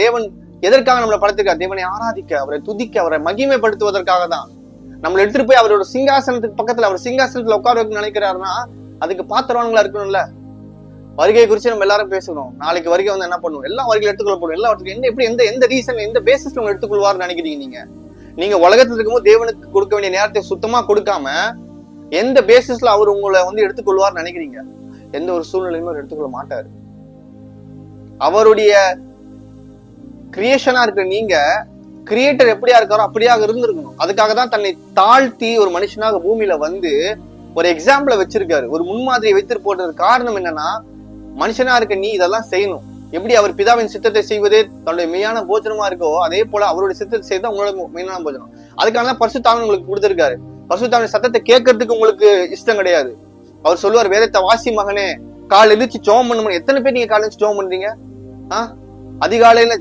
தேவன் எதற்காக நம்மளை படைத்திருக்கார்? தேவனை ஆராதிக்க, அவரை துதிக்க, அவரை மகிமைப்படுத்துவதற்காக தான். நம்மளை எடுத்துட்டு போய் அவரோட சிங்காசனத்துக்கு பக்கத்துல, அவர் சிங்காசனத்துல உட்கார வைக்க நினைக்கிறாருன்னா அதுக்கு பாத்திரவான்களா இருக்கணும்ல. வருகை குறிச்சு நம்ம எல்லாரும் பேசணும். நாளைக்கு வருகை வந்து என்ன பண்ணுவோம்? எல்லா வருகையும் எடுத்துக்கொள்ளப்படும். எல்லாத்துக்கும் எப்படி எந்த ரீசன், எந்த பேசிஸ்ல நம்ம எடுத்துக்கொள்வார்னு நினைக்கிறீங்க? நீங்க உலகத்துல இருக்கும்போது தேவனுக்கு கொடுக்க வேண்டிய நேரத்தை சுத்தமா கொடுக்காம எந்த பேசிஸ்ல அவர் உங்களை வந்து எடுத்துக்கொள்வார்னு நினைக்கிறீங்க? எந்த ஒரு சூழ்நிலையுமே அவர் எடுத்துக்கொள்ள மாட்டாரு. அவருடைய கிரியேஷனா இருக்கிற நீங்க கிரியேட்டர் எப்படியா இருக்காரோ அப்படியாக இருந்திருக்கணும். அதுக்காக தான் தன்னை தாழ்த்தி ஒரு மனுஷனாக பூமியில வந்து ஒரு எக்ஸாம்பிள வச்சிருக்காரு, ஒரு முன்மாதிரியை வைத்து போட்டது. காரணம் என்னன்னா, மனுஷனா இருக்க நீ இதெல்லாம் செய்யணும். எப்படி அவர் பிதாவின் சித்தத்தை செய்வதே தன்னுடைய மெய்யான போஜனமா இருக்கோ, அதே போல அவருடைய சித்தத்தை செய்தா உங்களோட மெய்யான போஜனம். அதுக்கான பரிசுத்தாவின் உங்களுக்கு கொடுத்திருக்காரு. பரிசுத்தாவின் சத்தத்தை கேட்கறதுக்கு உங்களுக்கு இஷ்டம் கிடையாது. அவர் சொல்லுவார், வேதத்தை வாசி மகனே, கால் எதிர்த்து ஜெபம் பண்ணணும். எத்தனை பேர் நீங்க கால் எதிர்த்து ஜெபம் பண்றீங்க? அதிகாலையில